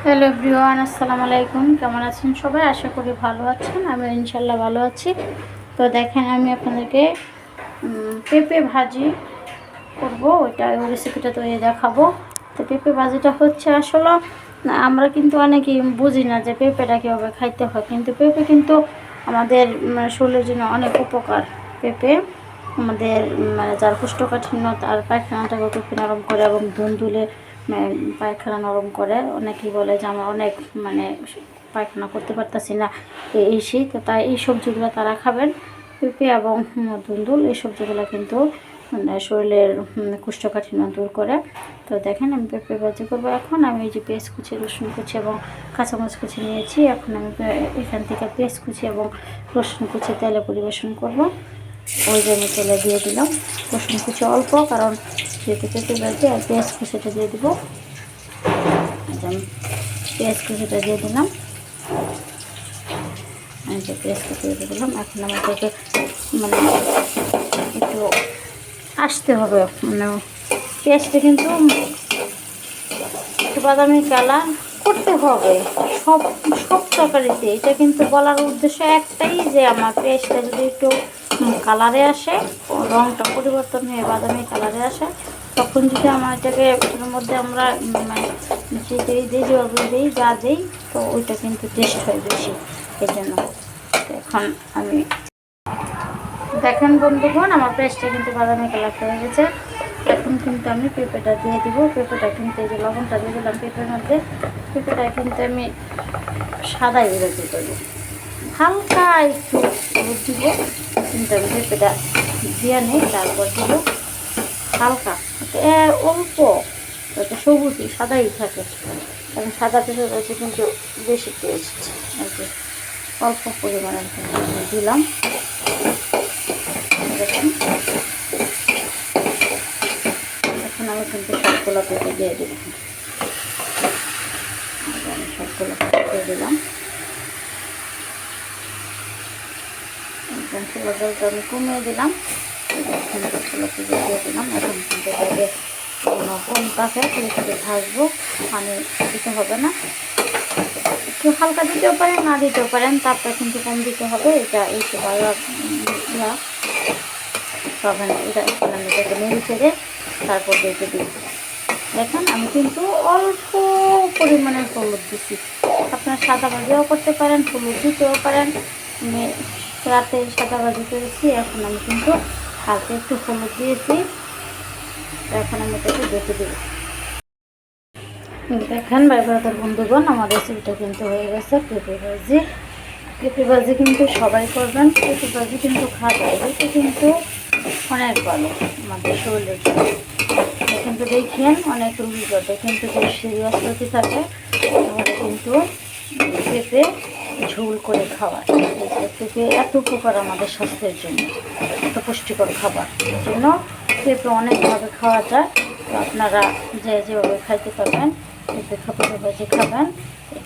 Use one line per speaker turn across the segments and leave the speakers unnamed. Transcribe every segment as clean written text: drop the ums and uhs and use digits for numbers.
Hello everyone, আসসালামু আলাইকুম। কেমন আছেন সবাই? আশা করি ভালো আছেন। আমি ইনশাল্লাহ ভালো আছি। তো দেখেন, আমি আপনাদেরকে পেঁপে ভাজি করব, ওই রেসিপিটা তৈরি দেখাবো। তো পেঁপে ভাজিটা হচ্ছে আসলে আমরা কিন্তু অনেকেই বুঝি না যে পেঁপেটা কীভাবে খাইতে হয়, কিন্তু পেঁপে কিন্তু আমাদের শরীরের জন্য অনেক উপকার। পেঁপে আমাদের যার কোষ্ঠকাঠিন্য তার পায়খানাটাকে খুব নরম করে এবং ধুন্দুলে পায়খানা নরম করে। অনেকেই বলে যে আমরা অনেক পায়খানা করতে পারতেছি না এই শীত, তাই এই সবজিগুলো তারা খাবেন। পেঁপে এবং ধুন্দুল এই সবজিগুলো কিন্তু শরীরের কোষ্ঠকাঠিন্য দূর করে। তো দেখেন, আমি পেঁপে ভাজি করবো। এখন আমি এই যে পেঁয়াজ কুচি, রসুন কুচি এবং কাঁচামরিচ কুচি নিয়েছি। এখন আমি এখান থেকে পেঁয়াজ কুচি এবং রসুন কুচি তেলে পরিবেশন করব। ওই যে আমি তেলে দিয়ে দিলাম রসুন কুচি অল্প, কারণ যেহেতু পেঁপে ভাজি, আর পেঁয়াজ কুচিটা দিয়ে দেবো। আমি পেঁয়াজ কুচিটা দিয়ে দিলাম, আমি যে পেঁয়াজ কুচি দিয়ে দিলাম। এখন আমাদেরকে একটু আসতে হবে, পেঁয়াজটা কিন্তু একটু বাদামি কালার করতে হবে সব সব তরকারিতে। এটা কিন্তু বলার উদ্দেশ্য একটাই, যে আমার পেঁয়াজটা যদি একটু কালারে আসে, রঙটা পরিবর্তন হয়ে বাদামি কালারে আসে, তখন যদি আমার এটাকে এর মধ্যে আমরা দিই যেভাবে দিই, যা দিই, তো ওইটা কিন্তু টেস্ট হয় বেশি। এই জন্য এখন আমি দেখেন বন্ধুগণ, আমার পেঁয়াজটা কিন্তু বাদামি কালার হয়ে গেছে। এখন কিন্তু আমি পেঁপেটা দিয়ে দিব। পেঁপেটা কিন্তু এই যে লবণটা দিয়ে দিলাম পেঁপের মধ্যে। পেঁপেটা কিন্তু আমি সাদাই বেরোতে দেবো, হালকা একটু হলুদ দিব, কিন্তু আমি পেঁপেটা দিয়ে নিই, তারপর দিব হালকা অল্প, যাতে সবুজই সাদাই থাকে, কারণ সাদা পেঁপে রয়েছে কিন্তু বেশি টেস্ট। আর কি অল্প পরিমাণের দিলাম। দেখুন, এখন আমি কিন্তু সবগুলো পেঁপে দিয়ে দিব। আমি সবগুলো পেঁপে দিয়ে দিলাম। একদম চুলা জলটা আমি কমিয়ে দিলাম। এখন সবগুলো পেঁপে দিয়ে দিলাম। এখন কিন্তু এটাকে কম তাপে করে ভাজবো, পানি দিতে হবে না। একটু হালকা দিতেও পারেন, না দিতেও পারেন, তাপটা কিন্তু কম দিতে হবে। এটা এই তো হবে না, এটা আমি এটাকে নেড়ে ছেড়ে তারপর দেখে দিই। দেখেন, আমি কিন্তু অল্প পরিমাণের হলুদ দিচ্ছি। আপনার সাদা ভাজিও করতে পারেন, হলুদ দিতেও পারেন। আমি রাতে সাদা ভাজি করেছি, এখন আমি কিন্তু হালকা একটু হলুদ দিয়েছি। এখন আমি এটাকে দেখে দিই। দেখেন ভাই ব্রাদার বন্ধুগণ, আমার রেসিপিটা কিন্তু হয়ে গেছে পেঁপে ভাজি। পেঁপে ভাজি কিন্তু সবাই করবেন। পেঁপে ভাজি কিন্তু খাওয়া যায়, এটা কিন্তু অনেক ভালো আমাদের শরীরের জন্য। কিন্তু দেখেন, অনেক রুগী করবে কিন্তু যে সিরিয়াস রোগী থাকে, আমাদের কিন্তু পেঁপে ঝোল করে খাওয়ার। পেঁপে এত উপকার আমাদের স্বাস্থ্যের জন্য, এত পুষ্টিকর খাবার। এই জন্য পেঁপে অনেকভাবে খাওয়া যায়। তো আপনারা যেভাবে খাইতে পারবেন, পেঁপে ভাজি খাবেন।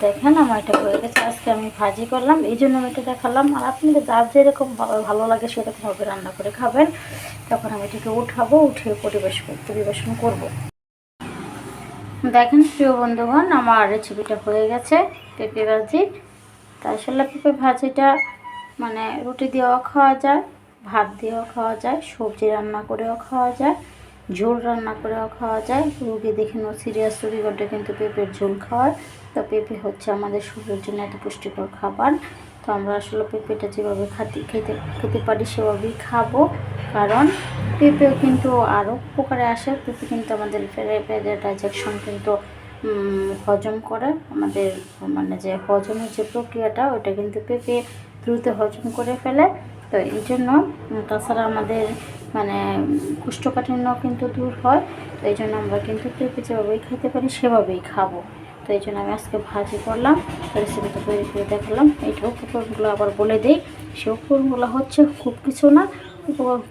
দেখেন, আমার এটা হয়ে গেছে। আজকে আমি ভাজি করলাম, এই জন্য আমি এটা দেখালাম। আর আপনাদের যার যেরকম ভালো লাগে সেরকমভাবে রান্না করে খাবেন। তখন আমি এটাকে উঠাবো, উঠিয়ে পরিবেশন করব। দেখেন প্রিয় বন্ধুগণ, আমার রেসিপিটা হয়ে গেছে পেঁপে ভাজি। তা আসলে পেঁপে ভাজিটা রুটি দিয়েও খাওয়া যায়, ভাত দিয়েও খাওয়া যায়, সবজি রান্না করেও খাওয়া যায়, ঝোল রান্না করেও খাওয়া যায়। রুগী দেখেন, সিরিয়াস রুগীগণটা কিন্তু পেঁপের ঝোল খাওয়ায়। তো পেঁপে হচ্ছে আমাদের শরীরের জন্য এত পুষ্টিকর খাবার। তো আমরা আসলে পেঁপেটা যেভাবে খেতে পারি সেভাবেই খাবো, কারণ পেঁপেও কিন্তু আরও উপকারে আসে। পেঁপে কিন্তু আমাদের পেটের ডাইজেকশন কিন্তু হজম করে। আমাদের যে হজমের যে প্রক্রিয়াটা, ওটা কিন্তু পেঁপে দ্রুত হজম করে ফেলে। তো এই জন্য, তাছাড়া আমাদের কোষ্ঠকাঠিন্য কিন্তু দূর হয়। তো এই জন্য আমরা কিন্তু পেঁপে যেভাবেই খেতে পারি সেভাবেই খাবো। তো এই জন্য আমি আজকে ভাজি করলাম, রেসিপিটা তৈরি করে দেখালাম। এইটা উপকরণগুলো আবার বলে দিই। সে উপকরণগুলো হচ্ছে খুব কিছু না।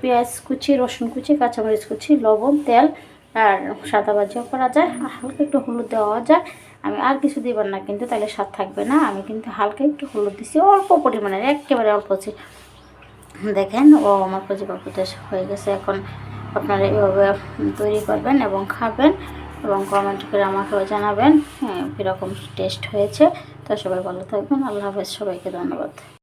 পেঁয়াজ কুচি, রসুন কুচি, কাঁচামরিচ কুচি, লবণ, তেল, আর সাদা ভাজিও করা যায়, হালকা একটু হলুদ দেওয়া যায়। আমি আর কিছু দিবার না, কিন্তু তাহলে স্বাদ থাকবে না। আমি কিন্তু হালকা একটু হলুদ দিছি, অল্প পরিমাণে, একেবারে অল্প। দেখেন, আমার ভাজি পাপড়িটা হয়ে গেছে। এখন আপনারা এভাবে তৈরি করবেন এবং খাবেন। এবং কমেন্ট করে আমাকেও জানাবেন কীরকম টেস্ট হয়েছে। তো সবাই ভালো থাকবেন। আল্লাহ হাফেজ, সবাইকে ধন্যবাদ।